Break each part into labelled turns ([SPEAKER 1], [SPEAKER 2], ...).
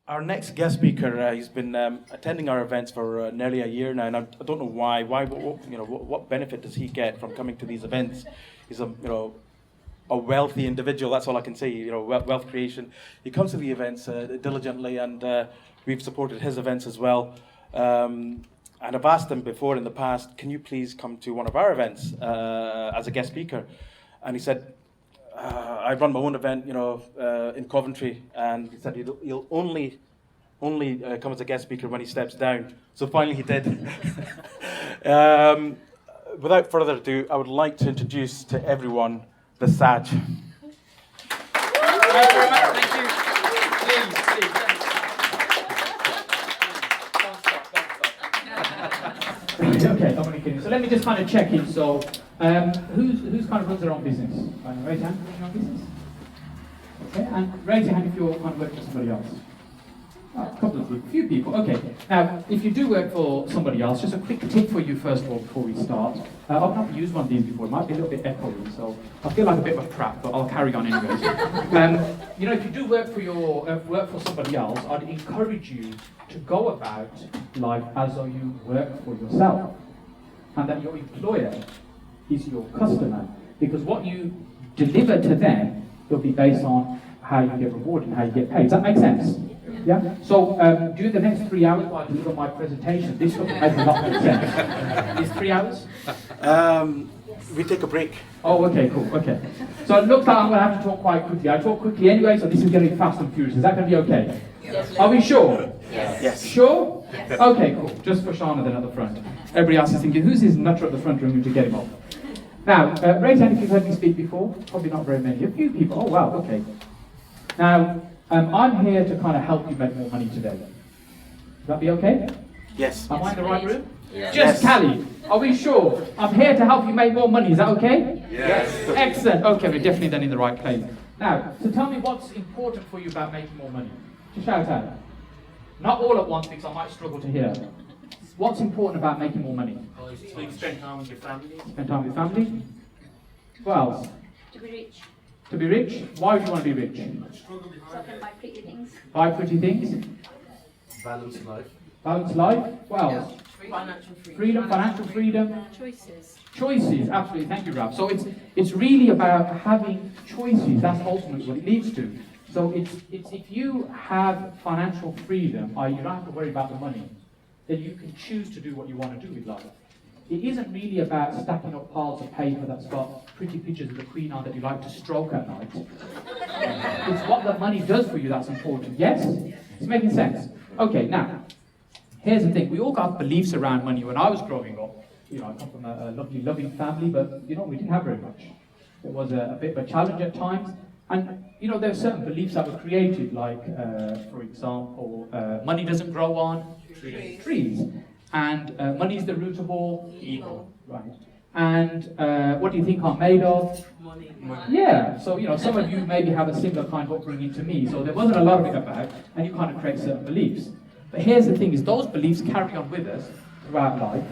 [SPEAKER 1] Our next guest speaker, he's been attending our events for nearly a year now, and I don't know why. What benefit does he get from coming to these events? He's a wealthy individual. That's all I can say. Wealth creation. He comes to the events diligently, and we've supported his events as well. And I've asked him before in the past, can you please come to one of our events as a guest speaker? And he said, I run my own event, in Coventry, and he said he'll only come as a guest speaker when he steps down. So finally he did. Without further ado, I would like to introduce to everyone the Saj.
[SPEAKER 2] Thank you very much. Thank you. Please. Okay, Dominic. So let me just kind of check in. So, who's kind of runs their own business? Raise your hand. Your own business. Okay, and raise your hand if you're kind of working for somebody else. A couple of people, few people. Okay. Now, if you do work for somebody else, just a quick tip for you first of all before we start. I've not used one of these before. It might be a little bit echoey, so I feel like a bit of a prat, but I'll carry on anyways. If you do work for somebody else, I'd encourage you to go about life as though you work for yourself, and that your employer is your customer, because what you deliver to them will be based on how you get rewarded and how you get paid. Does that make sense? Yeah? So during the next 3 hours while I deliver my presentation, this will make a lot more sense. Is 3 hours?
[SPEAKER 1] We take a break.
[SPEAKER 2] Oh, okay, cool, okay. So it looks like I'm going to have to talk quite quickly. I talk quickly anyway, so this is going to be fast and furious. Is that going to be okay?
[SPEAKER 3] Yes.
[SPEAKER 2] Are we sure?
[SPEAKER 1] Yes.
[SPEAKER 2] Sure?
[SPEAKER 3] Yes.
[SPEAKER 2] Okay, cool. Just for Shana then at the front. Everybody else is thinking, who's this nutter at the front room to get him off? Now, raise your hand if you've heard me speak before. Probably not very many. A few people. Oh, wow, okay. Now, I'm here to kind of help you make more money today. Would that be okay?
[SPEAKER 1] Yes.
[SPEAKER 2] Am I in the right room?
[SPEAKER 3] Yes.
[SPEAKER 2] Just Callie, are we sure? I'm here to help you make more money. Is that okay?
[SPEAKER 1] Yes.
[SPEAKER 2] Excellent. Okay, we're definitely then in the right place. Now, so tell me what's important for you about making more money. Just shout out. Not all at once because I might struggle to hear. What's important about making more money?
[SPEAKER 4] So you spend time with your family.
[SPEAKER 2] Spend time with family. What else?
[SPEAKER 3] To be rich.
[SPEAKER 2] To be rich? Why would you want to be rich?
[SPEAKER 3] So I can buy pretty things.
[SPEAKER 2] Buy pretty things.
[SPEAKER 4] Balance life.
[SPEAKER 2] Balance life. What else?
[SPEAKER 3] Financial freedom.
[SPEAKER 2] Freedom, financial freedom.
[SPEAKER 3] Choices.
[SPEAKER 2] Choices, absolutely. Thank you, Ralph. So it's really about having choices. That's ultimately what it leads to. So it's if you have financial freedom, you don't have to worry about the money, then you can choose to do what you want to do with life. It isn't really about stacking up piles of paper that's got pretty pictures of the Queen on that you like to stroke at night. It's what the money does for you that's important. Yes? It's making sense. Okay, now, here's the thing. We all got beliefs around money. When I was growing up, I come from a lovely, loving family, but, we didn't have very much. It was a bit of a challenge at times. And, there are certain beliefs that were created, like, for example, money doesn't grow on trees. And money is the root of all evil. Right. And what do you think I'm made of?
[SPEAKER 4] Money.
[SPEAKER 2] Yeah. So, some of you maybe have a similar kind of upbringing to me. So there wasn't a lot of it about, and you kind of create certain beliefs. But here's the thing, is those beliefs carry on with us throughout life.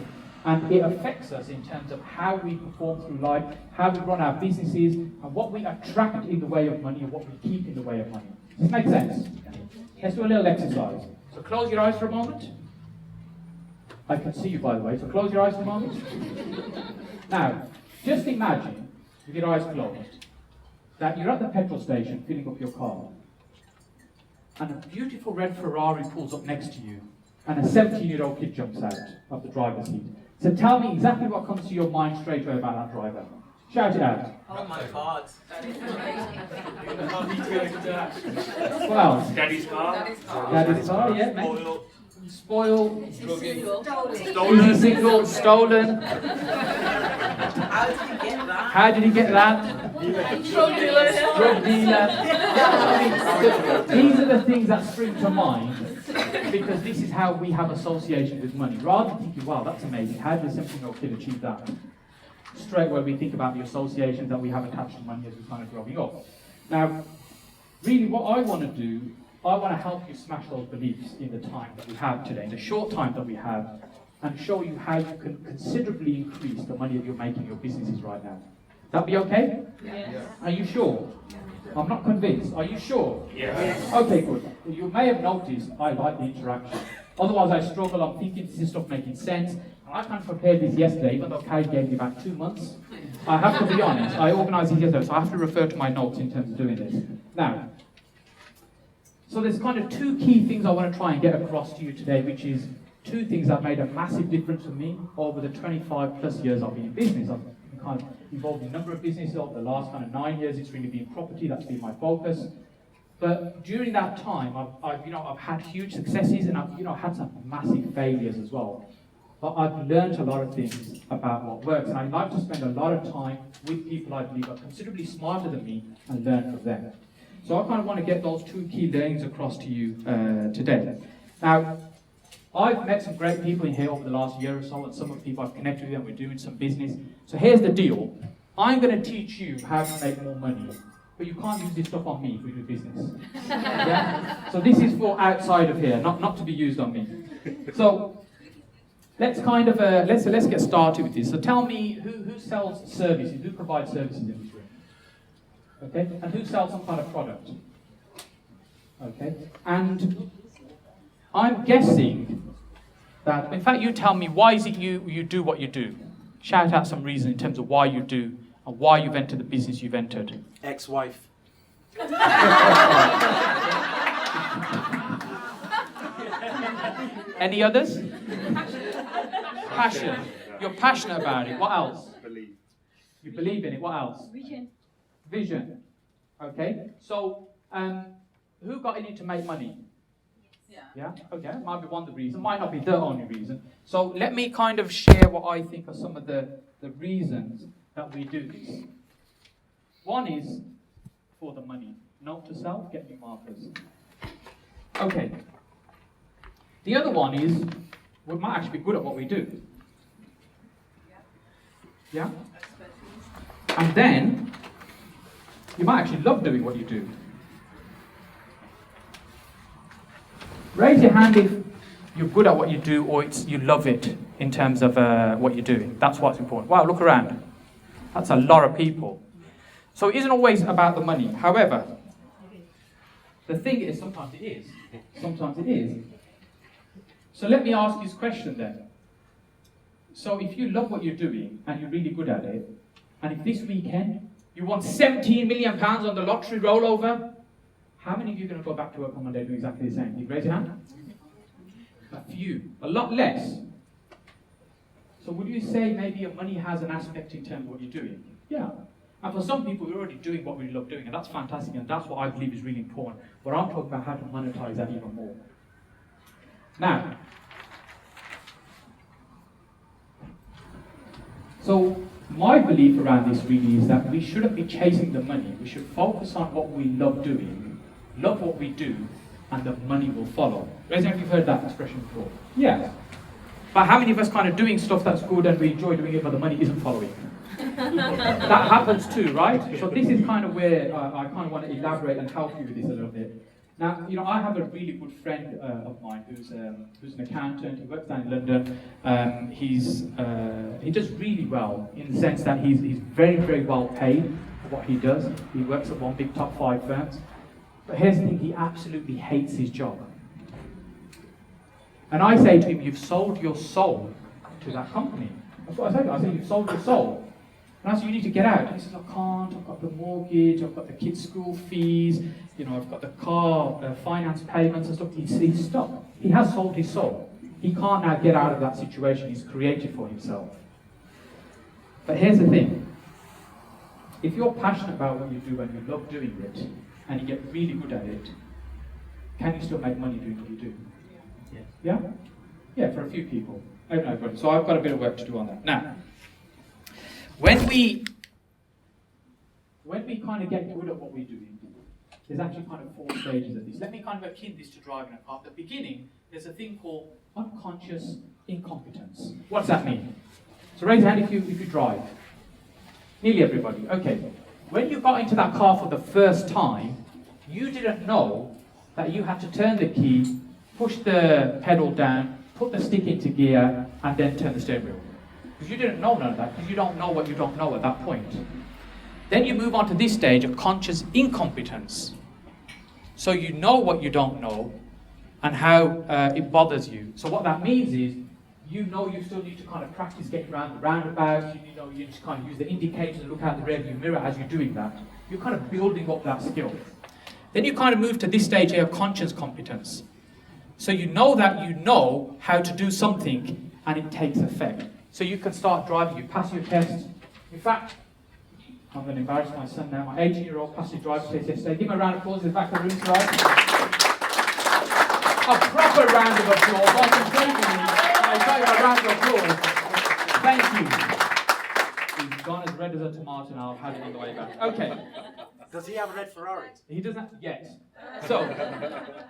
[SPEAKER 2] And it affects us in terms of how we perform through life, how we run our businesses, and what we attract in the way of money and what we keep in the way of money. Does this make sense? Let's do a little exercise. So close your eyes for a moment. I can see you, by the way, so close your eyes for a moment. Now, just imagine, with your eyes closed, that you're at the petrol station filling up your car, and a beautiful red Ferrari pulls up next to you, and a 17-year-old kid jumps out of the driver's seat. So tell me exactly what comes to your mind straight away about that driver. Shout it out.
[SPEAKER 4] Oh my God.
[SPEAKER 2] What else?
[SPEAKER 4] Daddy's car.
[SPEAKER 2] Daddy's car, yeah, mate.
[SPEAKER 4] Spoil.
[SPEAKER 2] Stolen. Easy single, stolen.
[SPEAKER 3] How did you get that?
[SPEAKER 2] How did he get that? Drug dealer. These are the things that spring to mind because this is how we have association with money. Rather than thinking, wow, that's amazing, how did a 17-year-old kid achieve that? Straight away we think about the associations that we have attached to money as we're kind of growing up. Now, really what I want to do, I want to help you smash those beliefs in the time that we have today, in the short time that we have, and show you how you can considerably increase the money that you're making in your businesses right now. That be okay?
[SPEAKER 3] Yes.
[SPEAKER 2] Are you sure? I'm not convinced. Are you sure?
[SPEAKER 1] Yes.
[SPEAKER 2] Okay, good. You may have noticed I like the interaction. Otherwise, I struggle. I'm thinking this stuff making sense. I kind of prepared this yesterday, even though Kay gave me about 2 months. I have to be honest. I organised this yesterday, so I have to refer to my notes in terms of doing this. Now, so there's kind of 2 key things I want to try and get across to you today, which is 2 things that made a massive difference for me over the 25 plus years I've been in business. I've been kind of involved in a number of businesses over the last kind of 9 years. It's really been property, that's been my focus. But during that time, I've had huge successes and I've had some massive failures as well. But I've learned a lot of things about what works, and I like to spend a lot of time with people I believe are considerably smarter than me and learn from them. So I kind of want to get those 2 key learnings across to you today. Now, I've met some great people in here over the last year or so, and some of the people I've connected with and we're doing some business. So here's the deal. I'm going to teach you how to make more money, but you can't use this stuff on me if we do business. Yeah? So this is for outside of here, not to be used on me. So let's kind of let's get started with this. So tell me who sells services, who provides services in this room? Okay, and who sells some kind of product? Okay, and I'm guessing that, in fact, you tell me, why is it you do what you do? Shout out some reason in terms of why you do and why you've entered the business you've entered.
[SPEAKER 1] Ex-wife.
[SPEAKER 2] Any others? Passion. You're passionate about it. What else?
[SPEAKER 5] Believe.
[SPEAKER 2] You believe in it. What else?
[SPEAKER 3] Vision.
[SPEAKER 2] Vision. Okay. So, who got in it to make money? Yeah. Okay. Might be one of the reasons. Might not be the only reason. So let me kind of share what I think are some of the reasons that we do this. One is for the money. Note to self. Get new markers. Okay. The other one is we might actually be good at what we do. Yeah? And then you might actually love doing what you do. Raise your hand if you're good at what you do or you love it in terms of what you're doing. That's what's important. Wow, look around. That's a lot of people. So it isn't always about the money. However, the thing is, sometimes it is. Sometimes it is. So let me ask this question then. So if you love what you're doing and you're really good at it, and if this weekend you won £17 million on the lottery rollover, how many of you are going to go back to work on Monday doing exactly the same? You raise your hand? A few. A lot less. So would you say maybe your money has an aspect in terms of what you're doing? Yeah. And for some people, we're already doing what we love doing, and that's fantastic, and that's what I believe is really important. But I'm talking about how to monetize that even more. Now, so my belief around this really is that we shouldn't be chasing the money. We should focus on what we love doing, love what we do, and the money will follow. Raise your hand if you've heard that expression before. Yeah. But how many of us kind of doing stuff that's good and we enjoy doing it, but the money isn't following? That happens too, right? So this is kind of where I kind of want to elaborate and help you with this a little bit. Now, I have a really good friend of mine who's an accountant. He works down in London. He does really well in the sense that he's very, very well paid for what he does. He works at one big top 5 firms. But here's the thing, he absolutely hates his job. And I say to him, you've sold your soul to that company. That's what I say to him. I say, you've sold your soul. And I said, you need to get out. And he says, I can't. I've got the mortgage. I've got the kids' school fees. I've got the car finance payments and stuff. He's stuck. He has sold his soul. He can't now get out of that situation he's created for himself. But here's the thing. If you're passionate about what you do and you love doing it, and you get really good at it, can you still make money doing what you do? Yeah? Yeah, for a few people. Maybe not everybody. So I've got a bit of work to do on that. Now, when we kind of get good at what we're doing, there's actually kind of 4 stages of this. Let me kind of akin this to driving a car. At the beginning, there's a thing called unconscious incompetence. What does that mean? So raise your hand if you drive. Nearly everybody. Okay. When you got into that car for the first time, you didn't know that you had to turn the key, push the pedal down, put the stick into gear, and then turn the steering wheel. Because you didn't know none of that, because you don't know what you don't know at that point. Then you move on to this stage of conscious incompetence. So you know what you don't know and how it bothers you. So what that means is, you know you still need to kind of practice getting around the roundabout, you know you just kind of use the indicators and look out the rearview mirror as you're doing that. You're kind of building up that skill. Then you kind of move to this stage here of conscious competence. So you know that you know how to do something and it takes effect. So you can start driving, you pass your test. In fact, I'm going to embarrass my son now. My 18-year-old passed his driver's test yesterday. Give him a round of applause in the back of the room tonight. A proper round of applause. I can say to you, I tell you a round of applause. Thank you. He's gone as red as a tomato now. I've had it on the way back. Okay.
[SPEAKER 5] Does he have a red Ferrari?
[SPEAKER 2] He doesn't yet. So,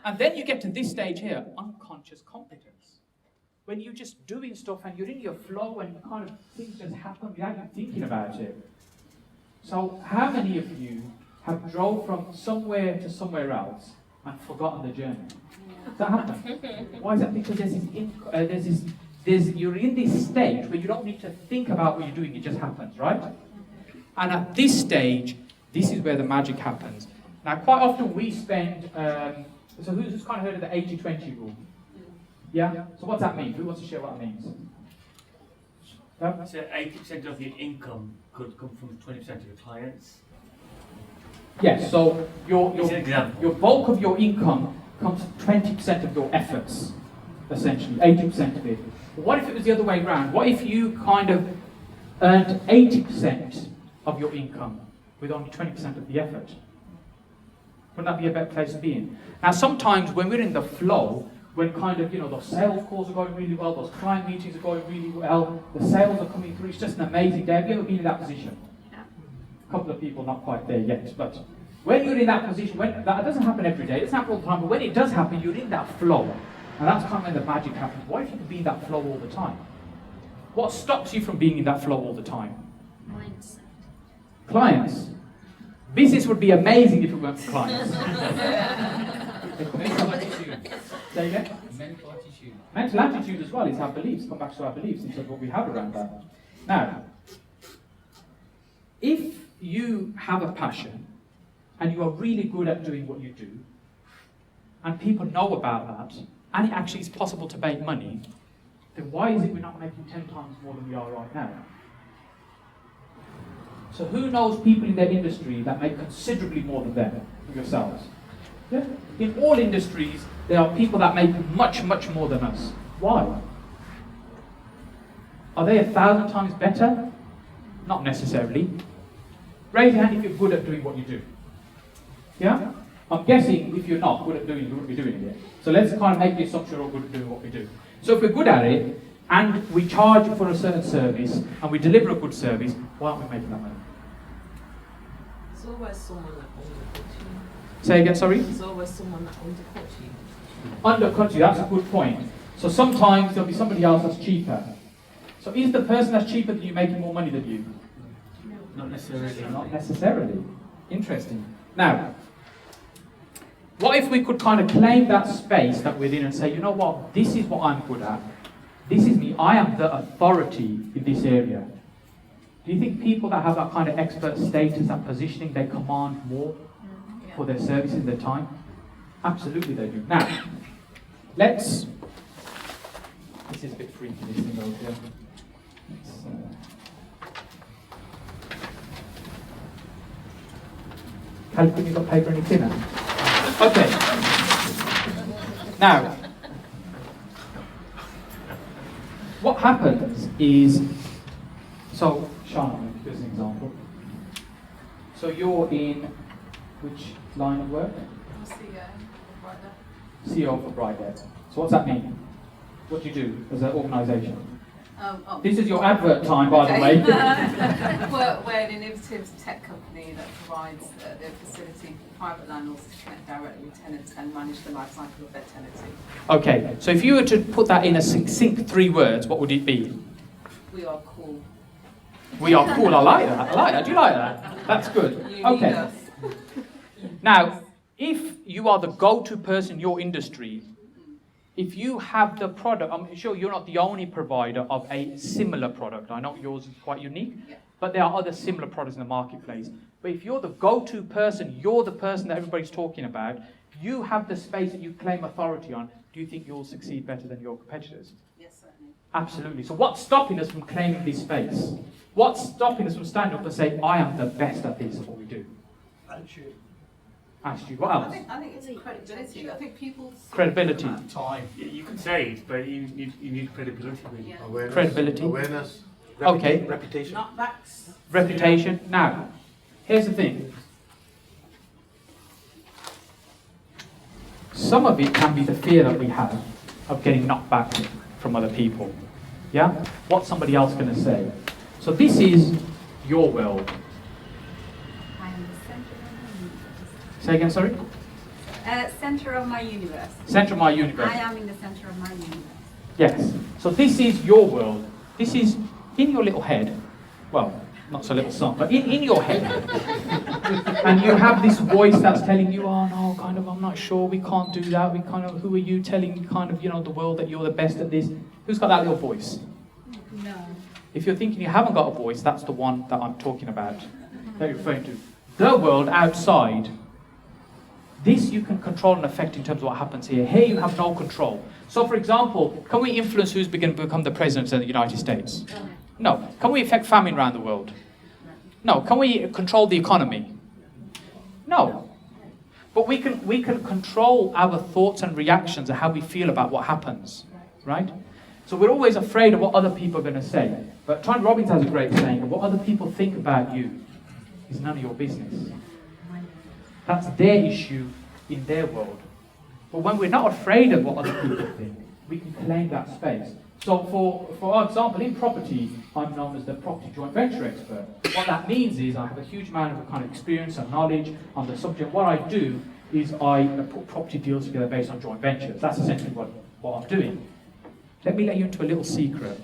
[SPEAKER 2] and then you get to this stage here, unconscious competence. When you're just doing stuff and you're in your flow and kind of things just happen without you thinking about it. So, how many of you have drove from somewhere to somewhere else and forgotten the journey? Does that happen? Why is that? Because you're in this stage where you don't need to think about what you're doing, it just happens, right? And at this stage, this is where the magic happens. Now, quite often we spend, so who's kind of heard of the 80-20 rule? Yeah? So what's that mean? Who wants to share what that means? No?
[SPEAKER 6] So 80% of your income could come from 20% of your clients.
[SPEAKER 2] Yes, so
[SPEAKER 6] It's an example.
[SPEAKER 2] your bulk of your income comes from 20% of your efforts, essentially, 80% of it. But what if it was the other way around? What if you kind of earned 80% of your income with only 20% of the effort? Wouldn't that be a better place to be in? Now, sometimes when we're in the flow, when kind of, those sales calls are going really well, those client meetings are going really well, the sales are coming through, it's just an amazing day. Have you ever been in that position? A couple of people not quite there yet, but when you're in that position, that doesn't happen every day, it doesn't happen all the time, but when it does happen, you're in that flow. And that's kind of when the magic happens. What if you could be in that flow all the time? What stops you from being in that flow all the time?
[SPEAKER 3] Mindset.
[SPEAKER 2] Clients. Business would be amazing if it weren't for clients.
[SPEAKER 7] Mental attitude.
[SPEAKER 2] Say again?
[SPEAKER 7] Mental attitude.
[SPEAKER 2] Mental attitude as well is our beliefs. Come back to our beliefs instead of what we have around that. Now, if you have a passion and you are really good at doing what you do, and people know about that, and it actually is possible to make money, then why is it we're not making 10 times more than we are right now? So who knows people in their industry that make considerably more than them, yourselves? Yeah? In all industries, there are people that make much, much more than us. Why? Are they 1,000 times better? Not necessarily. Raise your hand if you're good at doing what you do. Yeah? I'm guessing if you're not good at doing it, you wouldn't be doing it. So let's kind of make the assumption we're all good at doing what we do. So if we're good at it, and we charge for a certain service, and we deliver a good service, why aren't we making that money?
[SPEAKER 4] There's always someone that undercuts you.
[SPEAKER 2] Say again, sorry?
[SPEAKER 4] There's always someone that undercuts you.
[SPEAKER 2] Undercut you, that's a good point. So sometimes there'll be somebody else that's cheaper. So is the person that's cheaper than you making more money than you?
[SPEAKER 6] Not necessarily.
[SPEAKER 2] Not necessarily. Interesting. Now, what if we could kind of claim that space that we're in and say, you know what, this is what I'm good at. This is me. I am the authority in this area. Do you think people that have that kind of expert status, that positioning, they command more for their services, their time? Absolutely they do. Now, this is a bit freaky, this thing over here. California, you got paper any thinner? Okay. Now, what happens is, so Sean, here's an example. So you're in which line of work?
[SPEAKER 4] I'm CEO right now.
[SPEAKER 2] CEO for Brightdead. So what's that mean? What do you do as an organisation? This is your advert time, by the way.
[SPEAKER 8] We're an innovative tech company that provides the facility for private landlords to connect directly with tenants and manage the life cycle of their tenancy.
[SPEAKER 2] Okay, so if you were to put that in a succinct 3 words, what would it be?
[SPEAKER 8] We are cool.
[SPEAKER 2] We are cool. I like that. Do you like that? That's good.
[SPEAKER 8] You need
[SPEAKER 2] Okay.
[SPEAKER 8] us.
[SPEAKER 2] Now, if you are the go-to person in your industry, if you have the product, I'm sure you're not the only provider of a similar product. I know yours is quite unique,
[SPEAKER 8] Yeah.
[SPEAKER 2] but there are other similar products in the marketplace. But if you're the go-to person, you're the person that everybody's talking about, you have the space that you claim authority on, do you think you'll succeed better than your competitors?
[SPEAKER 8] Yes, certainly.
[SPEAKER 2] Absolutely. So what's stopping us from claiming this space? What's stopping us from standing up and saying, I am the best at this, at what we do?
[SPEAKER 5] Attitude.
[SPEAKER 2] Attitude. What
[SPEAKER 8] I
[SPEAKER 2] else?
[SPEAKER 8] think it's credibility. I think people...
[SPEAKER 2] Credibility.
[SPEAKER 5] Time.
[SPEAKER 6] You can say it, but you need credibility really.
[SPEAKER 8] Yeah.
[SPEAKER 5] Awareness.
[SPEAKER 2] Credibility.
[SPEAKER 5] Awareness.
[SPEAKER 2] Okay.
[SPEAKER 1] Reputation.
[SPEAKER 8] Not facts.
[SPEAKER 2] Reputation. Now, here's the thing. Some of it can be the fear that we have of getting knocked back from other people. Yeah? What's somebody else going to say? So this is your world.
[SPEAKER 3] I am the center of my universe.
[SPEAKER 2] Say again, sorry?
[SPEAKER 3] Center of my universe.
[SPEAKER 2] Center of my universe.
[SPEAKER 3] I am in the center of my universe.
[SPEAKER 2] Yes. So this is your world. This is in your little head. Well, not so little son, but in your head. And you have this voice that's telling you, oh no, kind of, I'm not sure, we can't do that. We kind of, who are you telling kind of, the world that you're the best at this? Who's got that little voice?
[SPEAKER 3] No.
[SPEAKER 2] If you're thinking you haven't got a voice, that's the one that I'm talking about, that you're referring to. The world outside, this you can control and affect in terms of what happens here. Here you have no control. So for example, can we influence who's going to become the president of the United States? No. Can we affect famine around the world? No. Can we control the economy? No. But we can control our thoughts and reactions and how we feel about what happens, right? So we're always afraid of what other people are going to say. But Tony Robbins has a great saying, what other people think about you is none of your business. That's their issue in their world. But when we're not afraid of what other people think, we can claim that space. So for example, in property, I'm known as the property joint venture expert. What that means is I have a huge amount of kind of experience and knowledge on the subject. What I do is I put property deals together based on joint ventures. That's essentially what I'm doing. Let me let you into a little secret.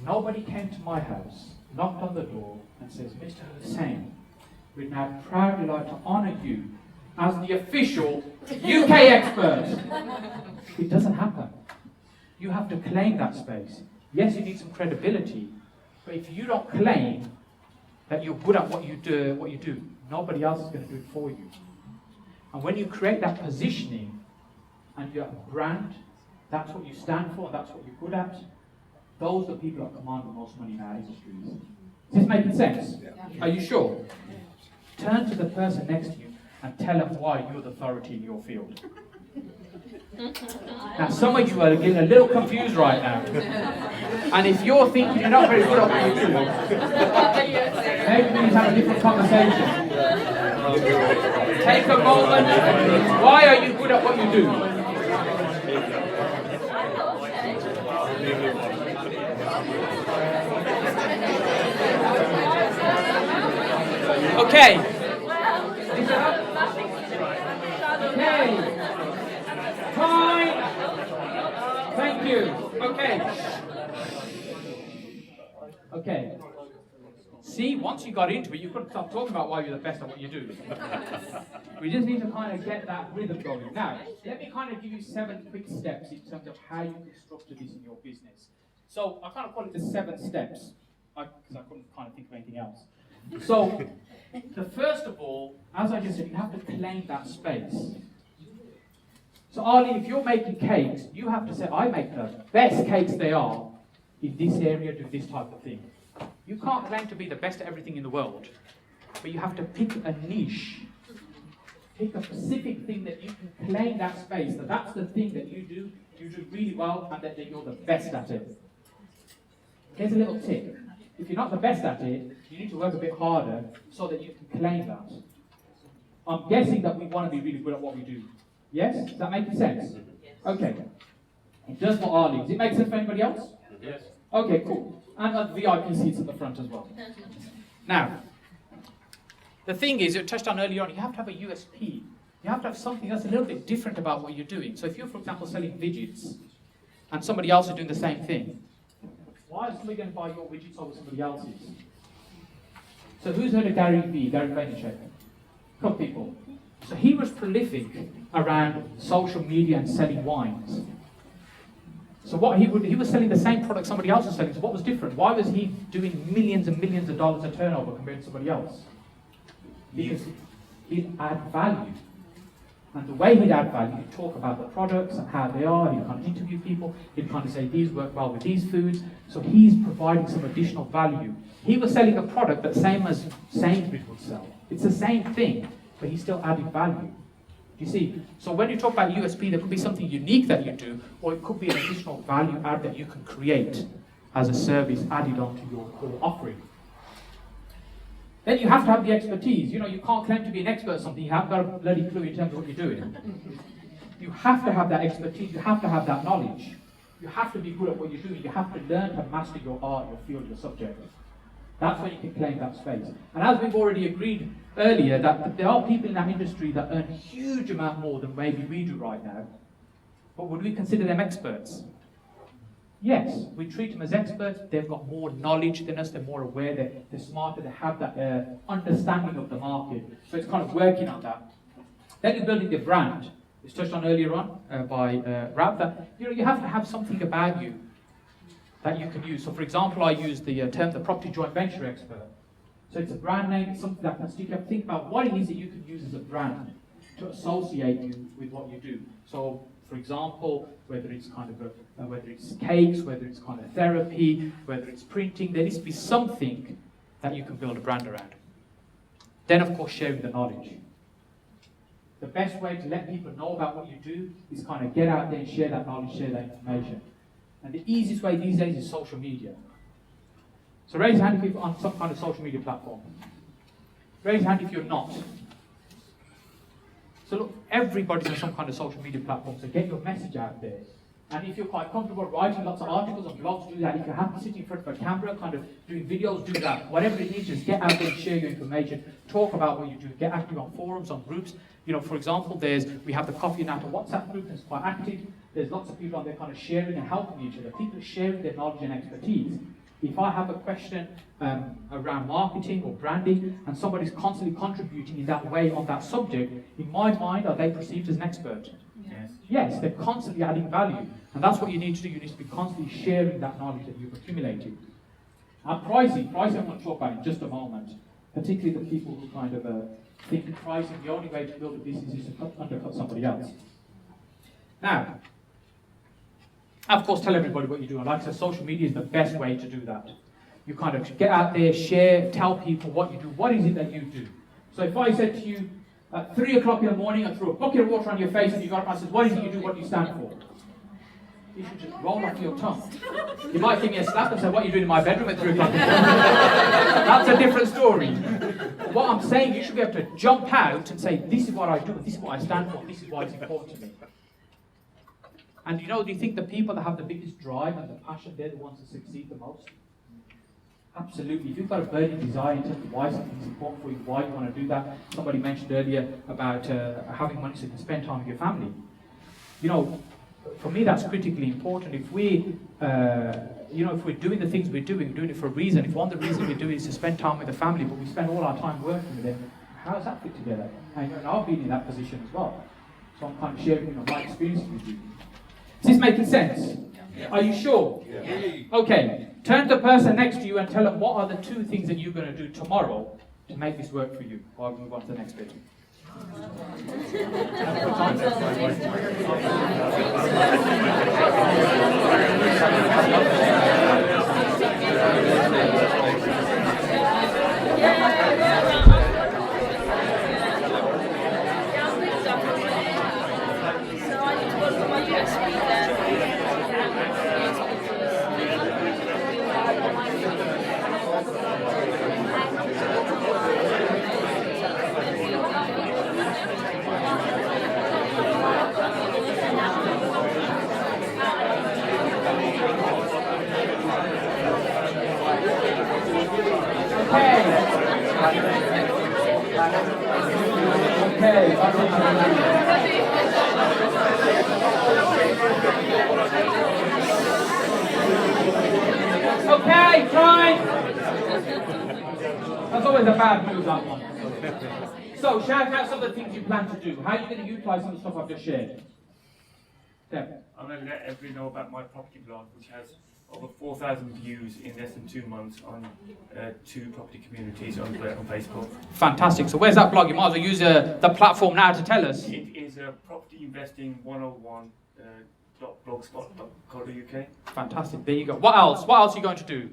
[SPEAKER 2] Nobody came to my house, knocked on the door, and says, Mr. Hussain, we'd now proudly like to honour you as the official UK expert. It doesn't happen. You have to claim that space. Yes, you need some credibility, but if you don't claim that you're good at what you do, nobody else is going to do it for you. And when you create that positioning and you have a brand, that's what you stand for, that's what you're good at, those are the people that command the most money in our industries. Is this making sense? Yeah. Are you sure? Turn to the person next to you and tell them why you're the authority in your field. Now, some of you are getting a little confused right now. And if you're thinking you're not very good at what you do, maybe we need to have a different conversation. Take a moment. Why are you good at what you do? Okay. Okay. Time. Thank you. Okay. Okay. See, once you got into it, you couldn't stop talking about why you're the best at what you do. We just need to kind of get that rhythm going. Now, let me kind of give you 7 quick steps in terms of how you can structure this in your business. So, I kind of call it the 7 steps, because I couldn't kind of think of anything else. So, the first of all, as I just said, you have to claim that space. So, Ali, if you're making cakes, you have to say, I make the best cakes they are in this area, do this type of thing. You can't claim to be the best at everything in the world, but you have to pick a niche. Pick a specific thing that you can claim that space, that's the thing that you do really well, and that you're the best at it. Here's a little tip. If you're not the best at it, you need to work a bit harder so that you can claim that. I'm guessing that we want to be really good at what we do. Yes? Does that make sense? Okay. It does for Ali. Does it make sense for anybody else?
[SPEAKER 6] Yes.
[SPEAKER 2] Okay, cool. And VIP seats at the front as well. Now, the thing is, you touched on earlier on, you have to have a USP. You have to have something that's a little bit different about what you're doing. So if you're, for example, selling widgets, and somebody else is doing the same thing, why is somebody going to buy your widgets over somebody else's? So who's heard of Gary Vaynerchuk? A couple people. So he was prolific around social media and selling wines. So what he was selling the same product somebody else was selling. So what was different? Why was he doing millions and millions of dollars of turnover compared to somebody else? Because he'd add value. And the way he'd add value, he'd talk about the products and how they are, he'd kind of interview people, he'd kind of say these work well with these foods. So he's providing some additional value. He was selling a product that same as Sainsbury's would sell. It's the same thing, but he's still adding value. You see, so when you talk about USP, there could be something unique that you do, or it could be an additional value add that you can create as a service added onto your core offering. Then you have to have the expertise. You know, you can't claim to be an expert at something, you haven't got a bloody clue in terms of what you're doing. You have to have that expertise, you have to have that knowledge. You have to be good at what you're doing, you have to learn to master your art, your field, your subject. That's when you can claim that space. And as we've already agreed earlier, that there are people in that industry that earn a huge amount more than maybe we do right now. But would we consider them experts? Yes, we treat them as experts. They've got more knowledge than us, they're more aware, they're smarter, they have that understanding of the market. So it's kind of working on that. Then you're building your brand. It's touched on earlier on by Rab, that you have to have something about you that you can use. So for example, I use the term the property joint venture expert. So it's a brand name, it's something that can stick up. Think about what it is that you can use as a brand to associate you with what you do. So for example, whether it's kind of whether it's cakes, whether it's kind of therapy, whether it's printing, there needs to be something that you can build a brand around. Then of course sharing the knowledge. The best way to let people know about what you do is kind of get out there and share that knowledge, share that information. And the easiest way these days is social media. So raise your hand if you're on some kind of social media platform. Raise your hand if you're not. So look, everybody's on some kind of social media platform, so get your message out there. And if you're quite comfortable writing lots of articles and blogs, do that. If you're happy sitting in front of a camera, kind of doing videos, do that. Whatever it is, just get out there and share your information. Talk about what you do. Get active on forums, on groups. You know, for example, we have the Coffee and Natter WhatsApp group that's quite active. There's lots of people on there kind of sharing and helping each other. People are sharing their knowledge and expertise. If I have a question around marketing or branding, and somebody's constantly contributing in that way on that subject, in my mind, are they perceived as an expert?
[SPEAKER 6] Yes.
[SPEAKER 2] Yes, they're constantly adding value. And that's what you need to do. You need to be constantly sharing that knowledge that you've accumulated. And pricing I'm going to talk about in just a moment. Particularly the people who kind of think pricing, the only way to build a business is to undercut somebody else. Now, of course, tell everybody what you do. And like I said, social media is the best way to do that. You kind of get out there, share, tell people what you do. What is it that you do? So if I said to you, at 3 o'clock in the morning, I threw a bucket of water on your face and you got up and said, what is it you do, what do you stand for? You should just roll off your tongue. You might give me a slap and say, what are you doing in my bedroom at 3 o'clock in the morning? That's a different story. But what I'm saying, you should be able to jump out and say, this is what I do, and this is what I stand for, and this is why it's important to me. And do you think the people that have the biggest drive and the passion, they're the ones that succeed the most? Absolutely. If you've got a burning desire in terms of why something's important for you, why you want to do that. Somebody mentioned earlier about having money so you can spend time with your family. For me that's critically important. If we, if we're doing the things we're doing it for a reason. If one of the reasons we're doing it is to spend time with the family, but we spend all our time working with them, how does that fit together? And I've been in that position as well. So I'm kind of sharing my experience with you. Is this making sense? Yeah. Are you sure? Yeah. Okay. Turn to the person next to you and tell them what are the 2 things that you're going to do tomorrow to make this work for you. While we move on to the next bit. Okay, fine. That's always a bad move, that one. So, shout out some of the things you plan to do. How are you going to utilise some of the stuff I've just shared? Deb.
[SPEAKER 6] I'm going to let everybody know about my property blog, which has over 4,000 views in less than 2 months on 2 property communities on Facebook.
[SPEAKER 2] Fantastic. So where's that blog? You might as well use the platform now to tell us.
[SPEAKER 6] It is property investing 101 blogspot.co.uk.
[SPEAKER 2] Fantastic. There you go. What else? What else are you going to do?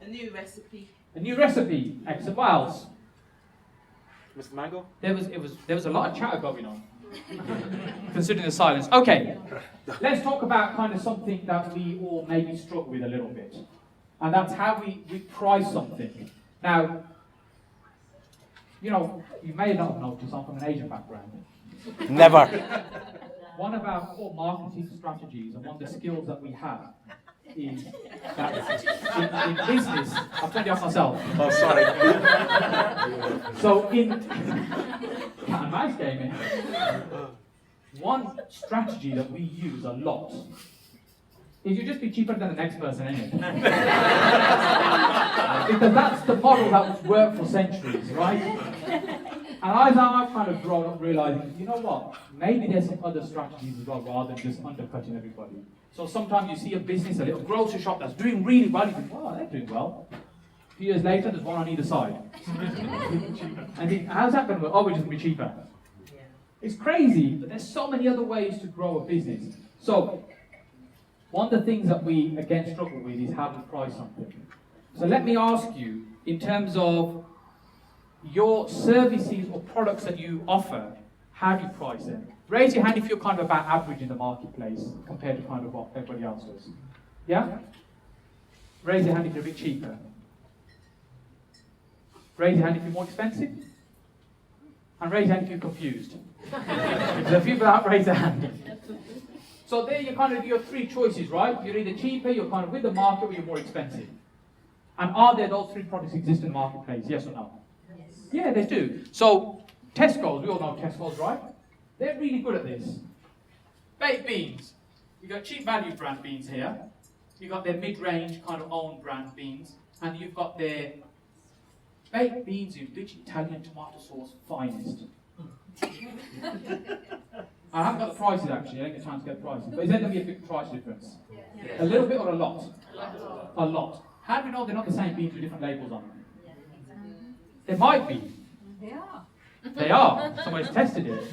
[SPEAKER 4] A new recipe.
[SPEAKER 2] A new recipe. Excellent. What else?
[SPEAKER 5] Mr. Mango?
[SPEAKER 2] There was a lot of chatter going on, considering the silence. Okay, let's talk about kind of something that we all maybe struggle with a little bit, and that's how we price something. Now, you know, you may not have noticed I'm from an Asian background.
[SPEAKER 1] Never.
[SPEAKER 2] One of our core marketing strategies and one of the skills that we have is that in business, I've turned it off myself.
[SPEAKER 1] Oh, sorry.
[SPEAKER 2] So in cat and mouse gaming, one strategy that we use a lot is you just be cheaper than the next person anyway. Because that's the model that's worked for centuries, right? And as I've kind of grown up realizing, you know what, maybe there's some other strategies as well rather than just undercutting everybody. So sometimes you see a business, a little grocery shop that's doing really well, you think, oh, they're doing well. A few years later, there's one on either side. And think, how's that going to work? Oh, we're just going to be cheaper. It's crazy, but there's so many other ways to grow a business. So one of the things that we, again, struggle with is how to price something. So let me ask you, in terms of your services or products that you offer, how do you price them? Raise your hand if you're kind of about average in the marketplace compared to kind of what everybody else does. Yeah? Raise your hand if you're a bit cheaper. Raise your hand if you're more expensive. And raise your hand if you're confused. There's a few people that raise their hand. So there you kind of your 3 choices, right? You're either cheaper, you're kind of with the market, or you're more expensive. And are there those 3 products exist in the marketplace? Yes or no? Yes. Yeah, they do. So Tesco's, we all know Tesco's, right? They're really good at this. Baked beans. You've got cheap value brand beans here. You've got their mid-range kind of own brand beans. And you've got their baked beans in rich Italian tomato sauce finest. I haven't got the prices actually, I didn't get a chance to get the prices. But is there going to be a big price difference? Yeah. A little bit or a lot? A lot. How do we know they're not the same beans with different labels on them? There might be.
[SPEAKER 3] They are.
[SPEAKER 2] They are. Somebody's tested it.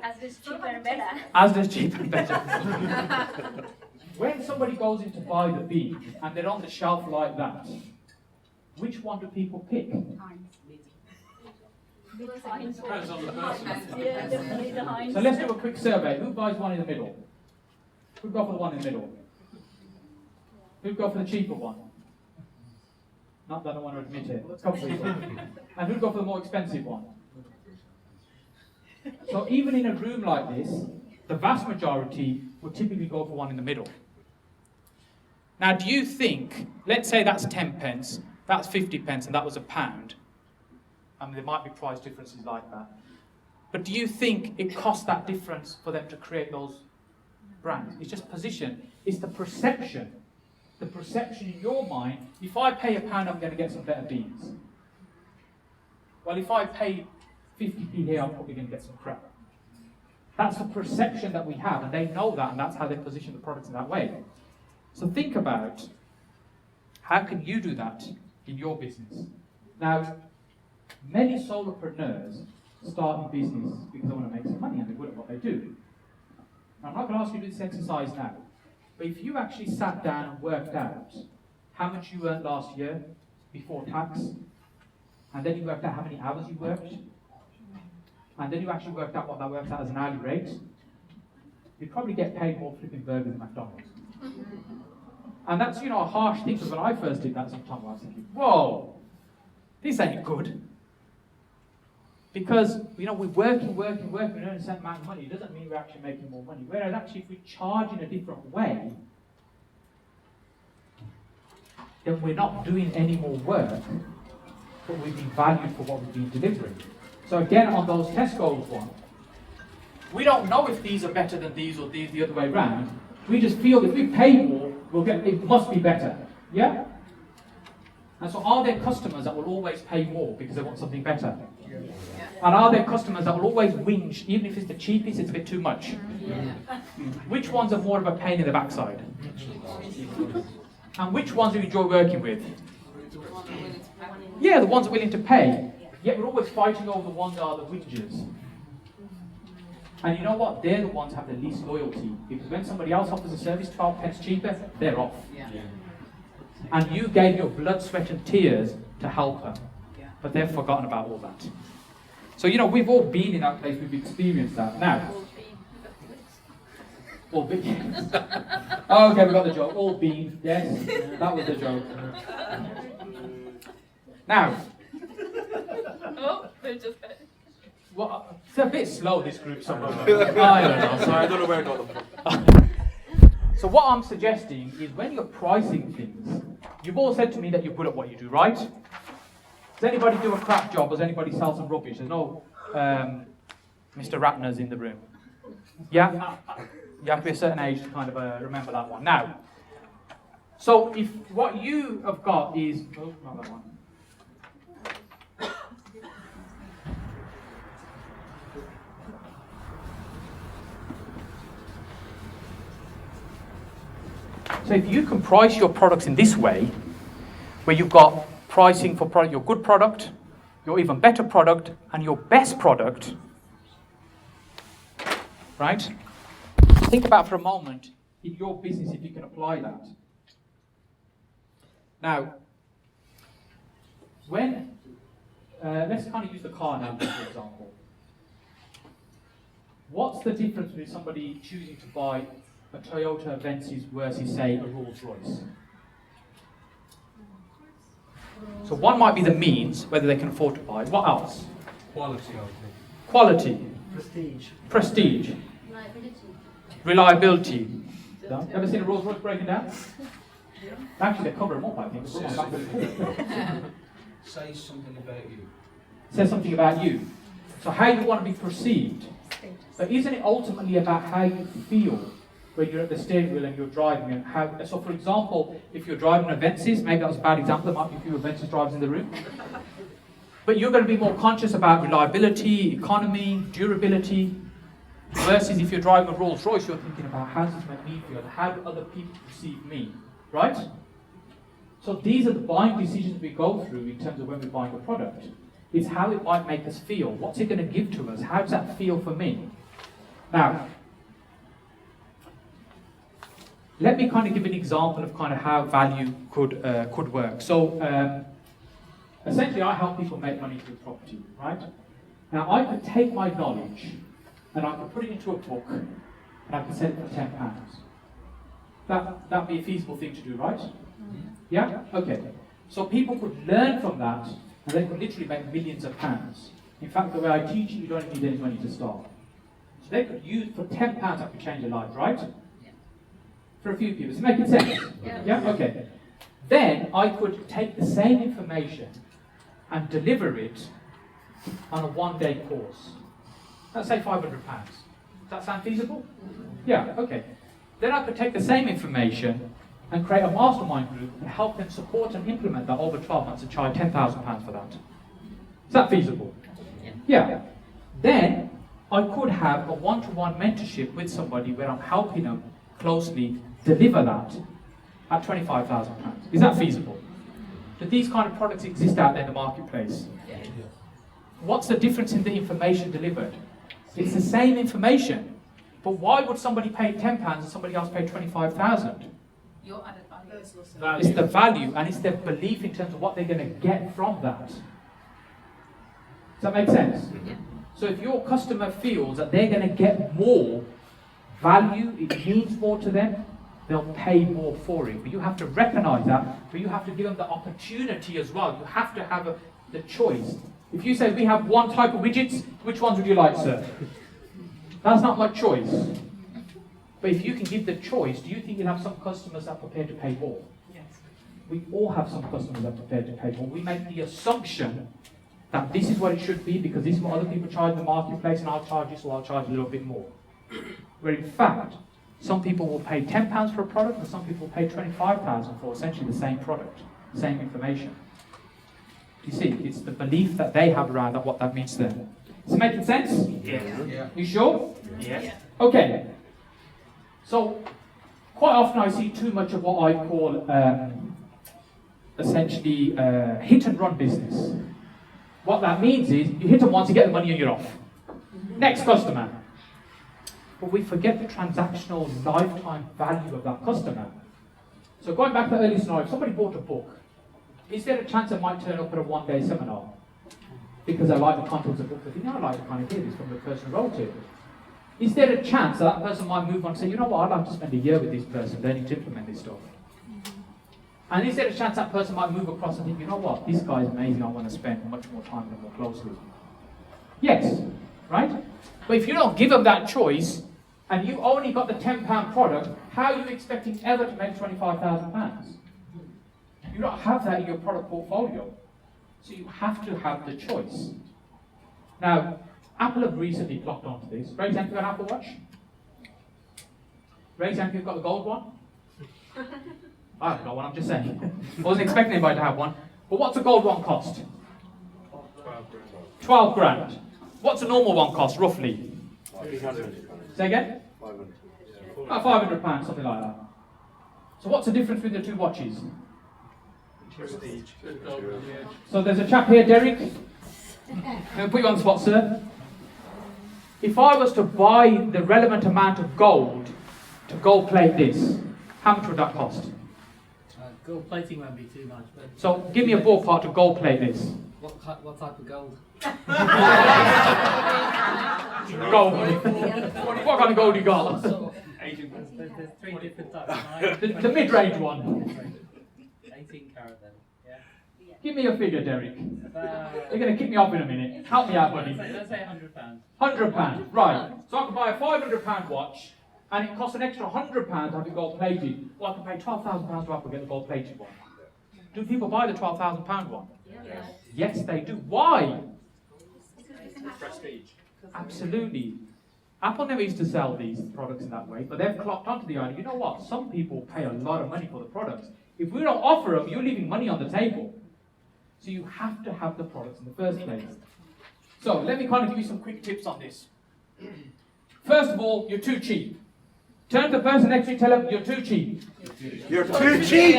[SPEAKER 3] As this cheaper and better.
[SPEAKER 2] As there's cheaper and better. When somebody goes in to buy the beans and they're on the shelf like that, which one do people pick?
[SPEAKER 3] Heinz.
[SPEAKER 6] Depends on the person.
[SPEAKER 3] Yeah, definitely the Heinz.
[SPEAKER 2] So let's do a quick survey. Who buys one in the middle? Who'd go for the one in the middle? Who'd go for the cheaper one? Not that I don't want to admit it. A couple people. And who'd go for the more expensive one? So even in a room like this, the vast majority would typically go for one in the middle. Now, do you think, let's say that's 10 pence, that's 50 pence, and that was £1. I mean, there might be price differences like that. But do you think it costs that difference for them to create those brands? It's just position. It's the perception. The perception in your mind, if I pay £1, I'm going to get some better beans. Well, if I pay 50p here, I'm probably going to get some crap. That's the perception that we have, and they know that, and that's how they position the products in that way. So think about, how can you do that in your business? Now, many solopreneurs start in business because they want to make some money and they're good at what they do. Now, I'm not going to ask you to do this exercise now, but if you actually sat down and worked out how much you earned last year before tax, and then you worked out how many hours you worked, and then you actually worked out what that works out as an hourly rate, you'd probably get paid more flipping burgers at McDonald's. And that's, you know, a harsh thing, because when I first did that sometime, I was thinking, whoa, this ain't good. Because, you know, we're working, we earn a certain amount of money. It doesn't mean we're actually making more money. Whereas actually, if we charge in a different way, then we're not doing any more work, but we've been valued for what we've been delivering. So again, on those Tesco's one, we don't know if these are better than these or these the other way around. We just feel if we pay more, we'll get, it must be better. Yeah? And so are there customers that will always pay more because they want something better?
[SPEAKER 8] Yeah.
[SPEAKER 2] And are there customers that will always whinge, even if it's the cheapest, it's a bit too much? Which ones are more of a pain in the backside? And which ones do you enjoy working with? Yeah, the ones that are willing to pay. Yet we're always fighting over the ones that are the whingers. And you know what? They're the ones that have the least loyalty. Because when somebody else offers a service 12 pence cheaper, they're off. And you gave your blood, sweat and tears to help her. But they've forgotten about all that. So, you know, we've all been in that place, we've experienced that. Now, all been. Oh, okay, we got the joke. All been, yes, that was the joke. Now,
[SPEAKER 8] Oh, they just
[SPEAKER 2] well, it's a bit slow, this group, somehow. I don't know.
[SPEAKER 1] Sorry, I don't know where I got them from.
[SPEAKER 2] So what I'm suggesting is when you're pricing things, you've all said to me that you're good at what you do, right? Does anybody do a crap job? Does anybody sell some rubbish? There's no Mr. Ratners in the room. Yeah? You have to be a certain age to kind of remember that one. Now, so if what you have got is... Oh, not that one. So if you can price your products in this way, where you've got pricing for product, your good product, your even better product, and your best product, right? Think about for a moment in your business if you can apply that. Now, when, let's kind of use the car analogy for example. What's the difference between somebody choosing to buy a Toyota Avensis versus, say, a Rolls-Royce? So one might be the means, whether they can afford to buy it. What else?
[SPEAKER 6] Quality, I think.
[SPEAKER 2] Quality.
[SPEAKER 5] Prestige.
[SPEAKER 2] Prestige. Reliability. Ever seen a Rolls-Royce breaking down? Actually, they cover them up, I think.
[SPEAKER 7] Says something about you.
[SPEAKER 2] Says something about you. So how you want to be perceived. But isn't it ultimately about how you feel when you're at the steering wheel and you're driving? And how? So for example, if you're driving an Avensis, maybe that was a bad example, there might be a few Avensis drivers in the room. But you're going to be more conscious about reliability, economy, durability, versus if you're driving a Rolls Royce, you're thinking about how does this make me feel, how do other people perceive me, right? So these are the buying decisions we go through in terms of when we're buying a product. It's how it might make us feel. What's it going to give to us? How does that feel for me? Now, let me kind of give an example of kind of how value could work. So, essentially, I help people make money through property, right? Now, I could take my knowledge and I could put it into a book and I could sell it for £10. That'd be a feasible thing to do, right? Yeah? Okay. So people could learn from that and they could literally make millions of pounds. In fact, the way I teach it, you don't need any money to start. So they could use, for £10, I could change their lives, right? For a few people. Is it making sense? Yeah? Okay. Then I could take the same information and deliver it on a one-day course. Let's say £500. Does that sound feasible? Yeah, okay. Then I could take the same information and create a mastermind group and help them support and implement that over 12 months and charge £10,000 for that. Is that feasible? Yeah. Then I could have a one-to-one mentorship with somebody where I'm helping them closely deliver that at £25,000. Is that feasible? Do these kind of products exist out there in the marketplace? What's the difference in the information delivered? It's the same information, but why would somebody pay £10 and somebody else pay £25,000?
[SPEAKER 8] Your added value.
[SPEAKER 2] It's the value and it's their belief in terms of what they're going to get from that. Does that make sense?
[SPEAKER 8] Yeah.
[SPEAKER 2] So if your customer feels that they're going to get more value, it means more to them, they'll pay more for it. But you have to recognize that, but you have to give them the opportunity as well. You have to have the choice. If you say we have one type of widgets, which ones would you like, sir? That's not my choice. But if you can give the choice, do you think you'll have some customers that are prepared to pay more?
[SPEAKER 8] Yes.
[SPEAKER 2] We all have some customers that are prepared to pay more. We make the assumption that this is what it should be because this is what other people charge in the marketplace and I'll charge this, so I'll charge a little bit more. Where in fact, some people will pay £10 for a product and some people will pay £25,000 for essentially the same product, same information. You see, it's the belief that they have around that, what that means to them. Is it making sense?
[SPEAKER 6] Yeah.
[SPEAKER 2] You sure?
[SPEAKER 6] Yeah.
[SPEAKER 2] Okay. So, quite often I see too much of what I call essentially hit and run business. What that means is you hit them once, you get the money and you're off. Next customer. But we forget the transactional lifetime value of that customer. So going back to the early scenario, if somebody bought a book, is there a chance they might turn up at a one-day seminar? Because they like the contents of the book, they think, I like to kind of hear this from the person who wrote it. Is there a chance that person might move on and say, you know what, I'd like to spend a year with this person learning to implement this stuff? And is there a chance that person might move across and think, you know what, this guy is amazing, I want to spend much more time with him more closely? Yes, right? But if you don't give them that choice, and you only got the £10 product, how are you expecting ever to make £25,000? You don't have that in your product portfolio. So you have to have the choice. Now, Apple have recently clocked onto this. Raise hand if you've got an Apple Watch. Raise hand if you've got the gold one. I haven't got one, I'm just saying. I wasn't expecting anybody to have one. But what's a gold one cost? 12 grand. What's a normal one cost, roughly?
[SPEAKER 5] 300.
[SPEAKER 2] Say again?
[SPEAKER 5] 500.
[SPEAKER 2] About £500, something like that. So what's the difference between the two watches?
[SPEAKER 5] Prestige.
[SPEAKER 2] So there's a chap here, Derek. I'm going to put you on the spot, sir. If I was to buy the relevant amount of gold to gold plate this, how much would that cost?
[SPEAKER 7] Gold plating won't be too much, but
[SPEAKER 2] So give me a ballpark to gold plate this.
[SPEAKER 7] what type of gold?
[SPEAKER 2] Gold. What kind of gold you got?
[SPEAKER 7] There's three different types, right?
[SPEAKER 2] The mid-range one.
[SPEAKER 7] 18 carat then, yeah?
[SPEAKER 2] Give me a figure, Derek.
[SPEAKER 7] About,
[SPEAKER 2] You're going to kick me off in a minute. Help me out, buddy.
[SPEAKER 7] let's say £100.
[SPEAKER 2] £100, right. So I can buy a £500 watch, and it costs an extra £100 to have it gold plated. Well, I can pay £12,000 to have to get the gold plated one. Do people buy the £12,000 one? Yes, they do. Why?
[SPEAKER 5] Prestige.
[SPEAKER 2] Absolutely. Apple never used to sell these products in that way, but they've clocked onto the idea, you know what, some people pay a lot of money for the products. If we don't offer them, you're leaving money on the table. So you have to have the products in the first place. So let me kind of give you some quick tips on this. First of all, you're too cheap. Turn to the person next to you, tell them, you're too cheap.
[SPEAKER 5] You're too cheap!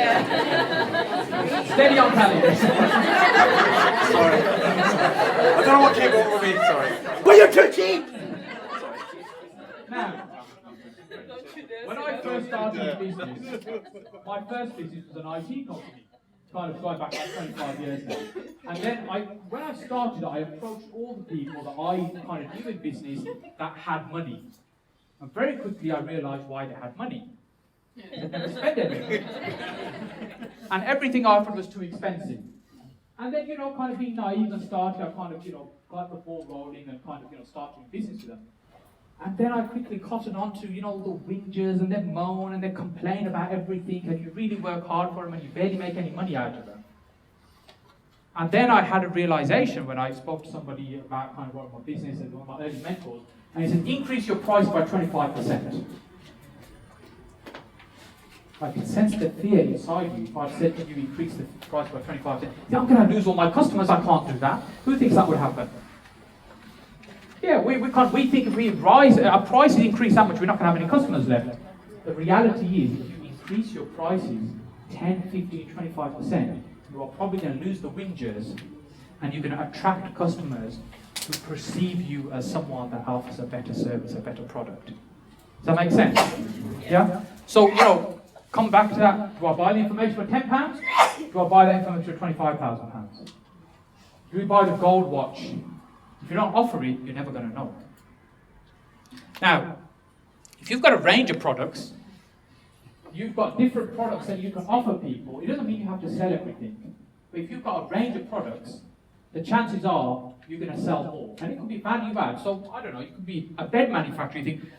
[SPEAKER 2] Steady on, Callie.
[SPEAKER 5] Sorry. I don't know what came over me, sorry. Well, you're too cheap!
[SPEAKER 2] Now, when I first started business, my first business was an IT company, kind of going back like 25 years now. And then when I started, I approached all the people that I kind of knew in business that had money. And very quickly I realised why they had money. They never spent anything. And everything I offered was too expensive. And then, kind of being naive and started, I kind of, got the ball rolling and kind of, started business with them. And then I quickly cottoned on to, the whingers and they moan and they complain about everything and you really work hard for them and you barely make any money out of them. And then I had a realization when I spoke to somebody about kind of what my business and one of my early mentors, and he said, increase your price by 25%. I could sense the fear inside you if I said to you, increase the price by 25%. I'm going to lose all my customers, I can't do that. Who thinks that would happen? Yeah, we can't. We think if we rise, our prices increase that much, we're not going to have any customers left. The reality is, if you increase your prices 10, 15, 25%, you are probably going to lose the whingers, and you're going to attract customers who perceive you as someone that offers a better service, a better product. Does that make sense? Yeah? So, come back to that. Do I buy the information for £10? Do I buy that information for £25,000? Do we buy the gold watch? If you don't offer it, you're never going to know. Now, if you've got a range of products, you've got different products that you can offer people. It doesn't mean you have to sell everything. But if you've got a range of products, the chances are you're going to sell more. And it could be value add. So, I don't know, you could be a bed manufacturer. You think,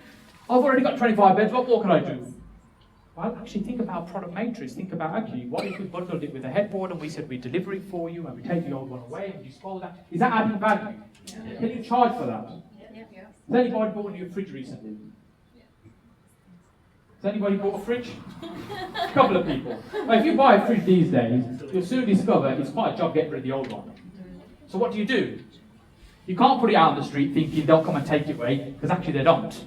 [SPEAKER 2] I've already got 25 beds, what more can I do? Well, actually think about product matrix. Think about, actually, what if we bundled it with a headboard and we said we deliver it for you and we take the old one away and you dispose that? Is that adding value? Yeah. Can you charge for that?
[SPEAKER 8] Yeah.
[SPEAKER 2] Has anybody bought a new fridge recently? Has anybody bought a fridge? A couple of people. Well, if you buy a fridge these days, you'll soon discover it's quite a job getting rid of the old one. So what do? You can't put it out on the street thinking they'll come and take it away, because actually they don't.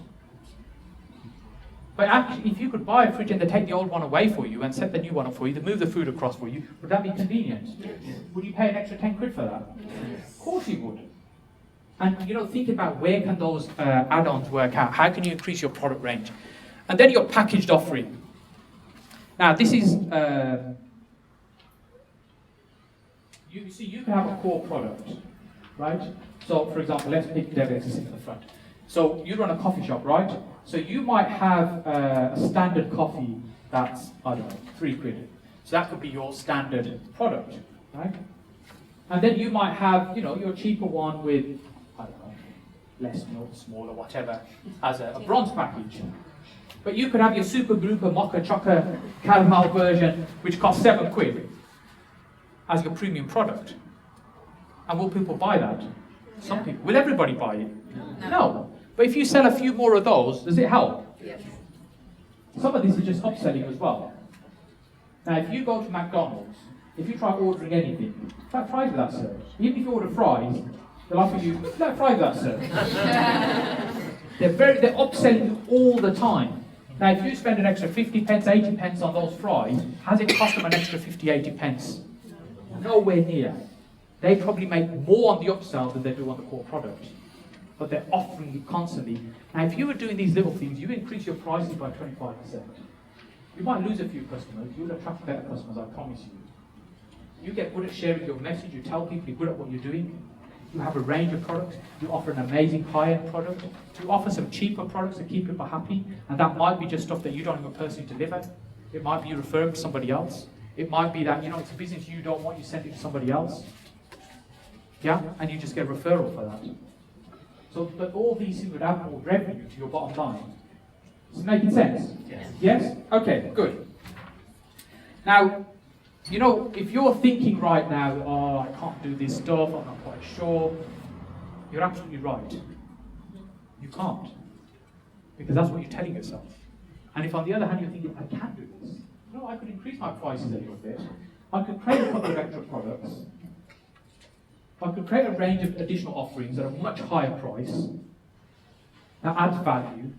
[SPEAKER 2] But actually, if you could buy a fridge and they take the old one away for you and set the new one up for you, they move the food across for you, would that be convenient? Yes. Would you pay an extra 10 quid for that? Yes. Of course you would. And you know, think about where can those add-ons work out? How can you increase your product range? And then your packaged offering. Now, this is, you see, you can have a core product, right? So, for example, let's pick Dev X at the front. So, you run a coffee shop, right? So, you might have a standard coffee that's, I don't know, 3 quid. So, that could be your standard product, right? And then you might have, you know, your cheaper one with, I don't know, less milk, smaller, whatever, as a bronze package. But you could have your super grouper mocha chocolate caramel version, which costs 7 quid, as your premium product. And will people buy that? Some people. Will everybody buy it? No. But if you sell a few more of those, does it help?
[SPEAKER 8] Yes.
[SPEAKER 2] Some of this is just upselling as well. Now, if you go to McDonald's, if you try ordering anything, try fries with that, sir. Even if you order fries, they'll offer you, no, fries with that, sir. They're upselling you all the time. Now, if you spend an extra 50 pence, 80 pence on those fries, has it cost them an extra 50, 80 pence? Nowhere near. They probably make more on the upsell than they do on the core product. But they're offering it constantly. Now, if you were doing these little things, you increase your prices by 25%. You might lose a few customers, you'll attract better customers, I promise you. You get good at sharing your message, you tell people you're good at what you're doing. You have a range of products, you offer an amazing high-end product, you offer some cheaper products to keep people happy, and that might be just stuff that you don't even personally deliver. It might be you refer them to somebody else. It might be that, you know, it's a business you don't want, you send it to somebody else. Yeah, and you just get a referral for that. So, but all these things would add more revenue to your bottom line. Is it making sense? Yes. Yes? Okay, good. Now, you know, if you're thinking right now, oh, I can't do this stuff, I'm not quite sure, you're absolutely right. You can't. Because that's what you're telling yourself. And if on the other hand you're thinking, I can do this, no, I could increase my prices a little bit, I could create a couple of extra products, I could create a range of additional offerings at a much higher price, that adds value,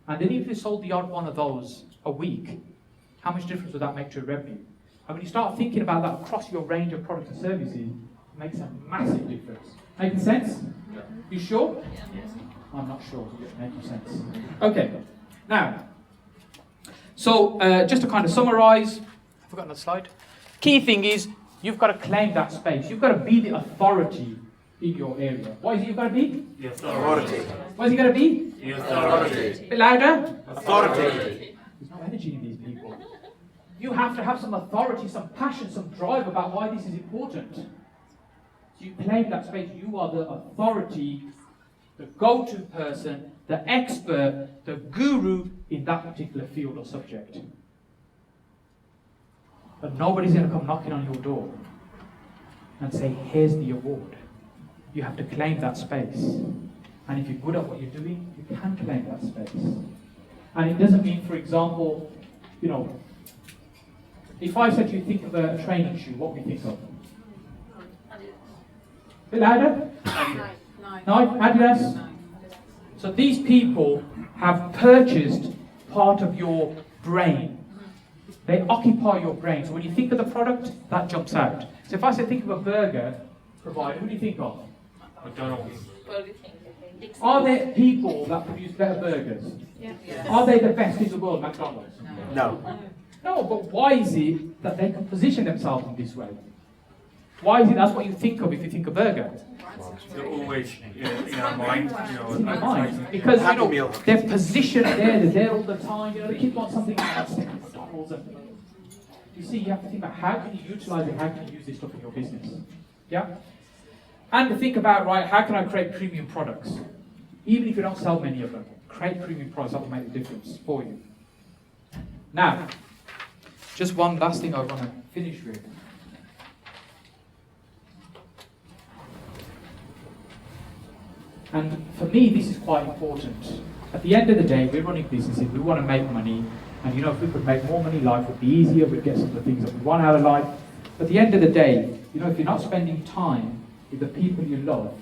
[SPEAKER 2] and then even if you sold the odd one of those a week, how much difference would that make to your revenue? And when you start thinking about that across your range of products and services, it makes a massive difference. Making sense? Yeah. You sure? Yes. I'm not sure. It's making sense. Okay. Now, so just to kind of summarize, I forgot another slide. Key thing is, you've got to claim that space. You've got to be the authority in your area. What is it you've got to be?
[SPEAKER 6] The authority.
[SPEAKER 2] What is it got to be?
[SPEAKER 6] The authority.
[SPEAKER 2] A bit louder?
[SPEAKER 6] Authority.
[SPEAKER 2] There's no energy in these people. You have to have some authority, some passion, some drive about why this is important. So you claim that space. You are the authority, the go-to person, the expert, the guru in that particular field or subject. But nobody's going to come knocking on your door and say, here's the award. You have to claim that space. And if you're good at what you're doing, you can claim that space. And it doesn't mean, for example, you know, if I said you think of a training shoe, what would you think of? A bit louder? No, Adidas? No. So these people have purchased part of your brain. They occupy your brain. So when you think of the product, that jumps out. So if I said think of a burger provider, who do you think of?
[SPEAKER 6] McDonald's.
[SPEAKER 2] Are there people that produce better burgers?
[SPEAKER 8] Yeah.
[SPEAKER 2] Are they the best in the world, McDonald's?
[SPEAKER 5] No.
[SPEAKER 2] No, but why is it that they can position themselves in this way? Why is it that's what you think of if you think of burger?
[SPEAKER 6] They're always in our mind, you know.
[SPEAKER 2] In your mind. Because, you
[SPEAKER 5] Happy
[SPEAKER 2] know,
[SPEAKER 5] Meal.
[SPEAKER 2] they're positioned there, they're there all the time, you know, the kids want something else, they can McDonald's and you see, you have to think about how can you utilize it, how can you use this stuff in your business? Yeah? And to think about, right, how can I create premium products? Even if you don't sell many of them, create premium products that will make the difference for you. Now, just one last thing I want to finish with. And for me, this is quite important. At the end of the day, we're running businesses, we want to make money, and you know, if we could make more money, life would be easier, we'd get some of the things that we want out of life. But at the end of the day, you know, if you're not spending time with the people you love,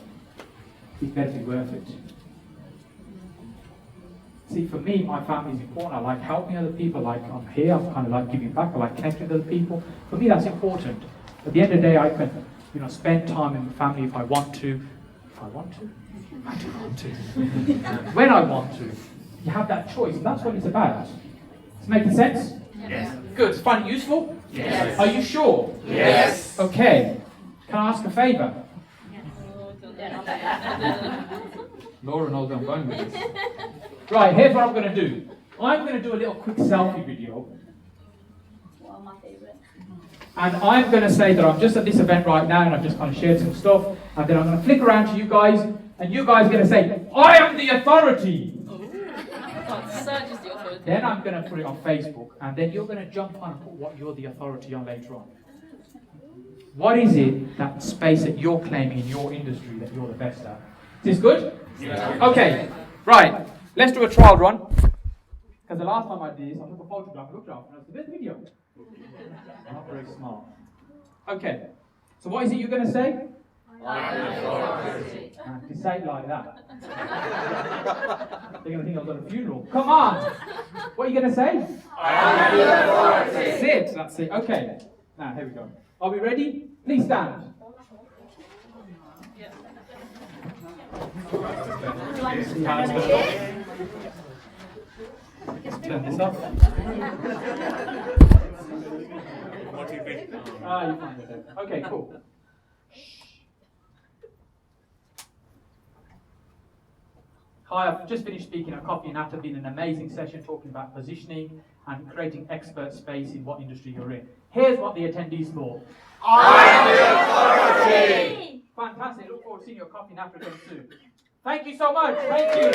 [SPEAKER 2] it better be worth it. See, for me, my family is important. I like helping other people. Like I'm here, I'm kind of like giving back. I like connecting with other people. For me, that's important. At the end of the day, I can, spend time in the family if I want to. If I want to, I do want to. When I want to, you have that choice, and that's what it's about. Does it make sense?
[SPEAKER 6] Yes.
[SPEAKER 2] Good. Find it useful?
[SPEAKER 6] Yes.
[SPEAKER 2] Are you sure?
[SPEAKER 6] Yes.
[SPEAKER 2] Okay. Can I ask a favour? Laura knows where I'm going with this. Right, here's what I'm going to do. I'm going to do a little quick selfie video.
[SPEAKER 3] Well, my favourite.
[SPEAKER 2] And I'm going to say that I'm just at this event right now and I've just kind of shared some stuff. And then I'm going to flick around to you guys. And you guys are going to say, I am the authority.
[SPEAKER 8] Saj is the authority.
[SPEAKER 2] Then I'm going to put it on Facebook. And then you're going to jump on and put what you're the authority on later on. What is it, that space that you're claiming in your industry that you're the best at? Is this good?
[SPEAKER 6] Yeah.
[SPEAKER 2] Okay, right. Let's do a trial run. Because the last time I did this, I took a photograph, looked up, and I was the best video. Not very smart. Okay, so what is it you're going to say? And to say it like that. They're going to think I was at a funeral. Come on! What are you going to say? That's it, that's it. Okay, now here we go. Are we ready? Please stand. See how it's going to Let's turn this up.
[SPEAKER 6] What do you think?
[SPEAKER 2] You're fine with it. Okay, cool. Hi, I've just finished speaking at Coffee and Natter. Been an amazing session talking about positioning and creating expert space in what industry you're in. Here's what the attendees thought.
[SPEAKER 3] I'm the authority!
[SPEAKER 2] Fantastic. Look forward to seeing you at Coffee and Natter again soon. Thank you so much. Thank you.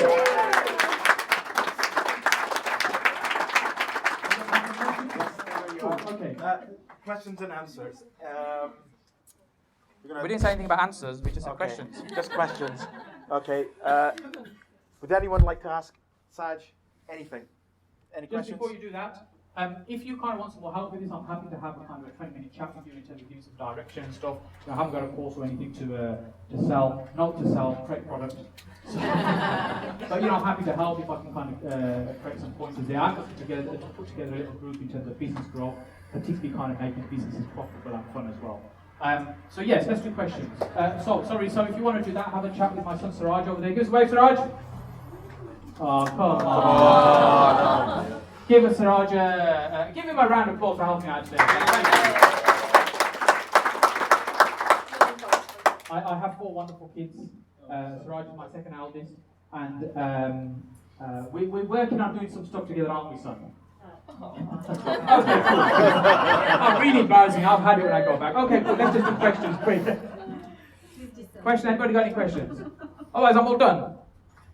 [SPEAKER 2] Okay.
[SPEAKER 5] Questions and answers.
[SPEAKER 2] We didn't say anything about answers. We just said
[SPEAKER 5] Okay.
[SPEAKER 2] questions.
[SPEAKER 5] Just questions. Okay. Would anyone like to ask Saj anything? Any
[SPEAKER 2] Just
[SPEAKER 5] questions?
[SPEAKER 2] before you do that, if you kind of want some more help with this, I'm happy to have a kind of a 20-minute chat with you in terms of giving some direction and stuff. I haven't got a course or anything to sell, not to sell, create product. So, but I'm happy to help if I can kind of create some pointers there. I'm going to put together a little group in terms of business growth, particularly kind of making businesses profitable and fun as well. So yes, let's do questions. So if you want to do that, have a chat with my son Siraj over there. Give us a wave, Siraj. Oh, come on. Give us Siraj, give him a round of applause for helping out today. I have 4 wonderful kids. Siraj is my second eldest, and we're working on doing some stuff together, aren't we, son? Okay, cool. I'm really embarrassing. I've had it when I go back. Okay, cool. Let's just do questions quick. Question? Anybody got any questions? Otherwise, I'm all done.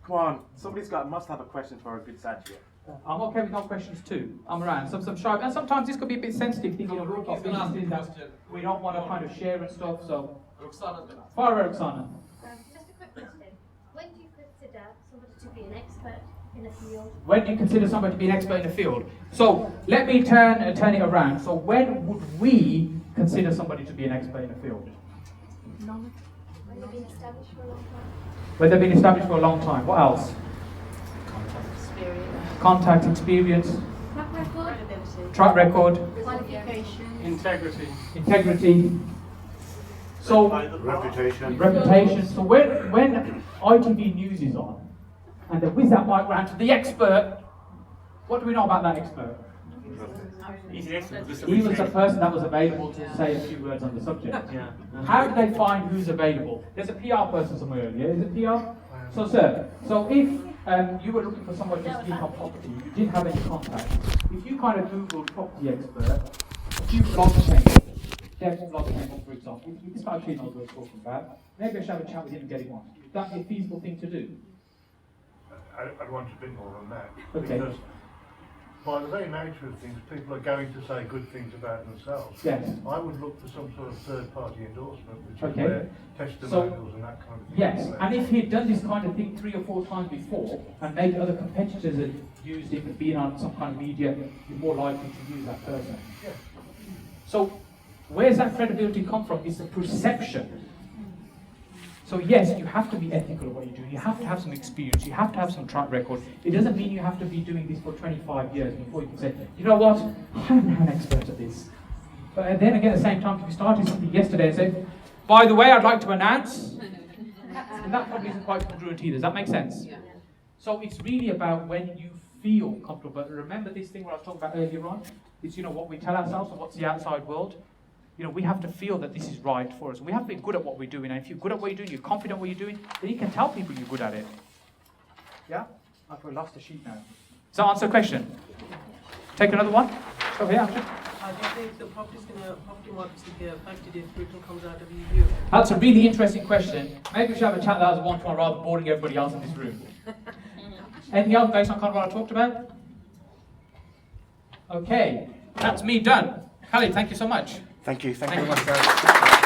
[SPEAKER 5] Come on. Must have a question for a good Saj here.
[SPEAKER 2] I'm okay with no questions too. I'm around. Some sharp, and sometimes this could be a bit sensitive. Thinking of businesses that we don't want to kind of share and stuff. So, fire away, Roxana.
[SPEAKER 3] Just a quick question. When do you consider somebody to be an expert in a field?
[SPEAKER 2] When do you consider somebody to be an expert in the field? So let me turn it around. So when would we consider somebody to be an expert in the field?
[SPEAKER 3] When they've been established for a long time?
[SPEAKER 2] When they've been established for a long time. What else? Contact experience.
[SPEAKER 3] Track record? Credibility.
[SPEAKER 2] Track record.
[SPEAKER 3] Qualification.
[SPEAKER 2] Integrity. So reputation. So when ITV News is on, and they whiz that mic round to the expert, what do we know about that expert?
[SPEAKER 6] He's an expert.
[SPEAKER 2] He was the person that was available to say a few words on the subject.
[SPEAKER 6] Yeah.
[SPEAKER 2] How do they find who's available? There's a PR person somewhere earlier. Is it PR? So, sir, if you were looking for somebody to speak on property, you didn't have any contact. If you kind of Googled property expert, a few blogs came up, Dev's blog came up, for example. If this guy knows what we're talking about, maybe I should have a chat with him and get him on. Would that be a feasible thing to do?
[SPEAKER 9] I'd want a bit more than that.
[SPEAKER 2] Okay.
[SPEAKER 9] Because by the very nature of things, people are going to say good things about themselves.
[SPEAKER 2] Yes.
[SPEAKER 9] I would look for some sort of third-party endorsement, which
[SPEAKER 2] Okay.
[SPEAKER 9] is where testimonials and that kind of thing.
[SPEAKER 2] Yes, and if he'd done this kind of thing 3 or 4 times before, and maybe other competitors had used him and been on some kind of media, you're more likely to use that person.
[SPEAKER 9] Yeah.
[SPEAKER 2] So, where's that credibility come from? It's the perception. So yes, you have to be ethical of what you're doing. You have to have some experience. You have to have some track record. It doesn't mean you have to be doing this for 25 years before you can say, you know what, I'm now an expert at this. But then again, at the same time, if you started something yesterday and said, by the way, I'd like to announce, and that probably isn't quite congruent either. Does that make sense?
[SPEAKER 8] Yeah.
[SPEAKER 2] So it's really about when you feel comfortable. But remember this thing what I was talking about earlier on? It's, what we tell ourselves and what's the outside world. We have to feel that this is right for us. We have to be good at what we're doing. And if you're good at what you're doing, you're confident what you're doing, then you can tell people you're good at it. Yeah? I've lost the sheet now. Does that answer the question? Take another one. Over here, Amjad.
[SPEAKER 4] How do you think the property market's going to get affected if Britain comes out of EU?
[SPEAKER 2] That's a really interesting question. Maybe we should have a chat that as one-to-one rather than boring everybody else in this room. Anything else based on kind of what I talked about? Okay, that's me done. Khalid, thank you so much.
[SPEAKER 5] Thank you very much, guys.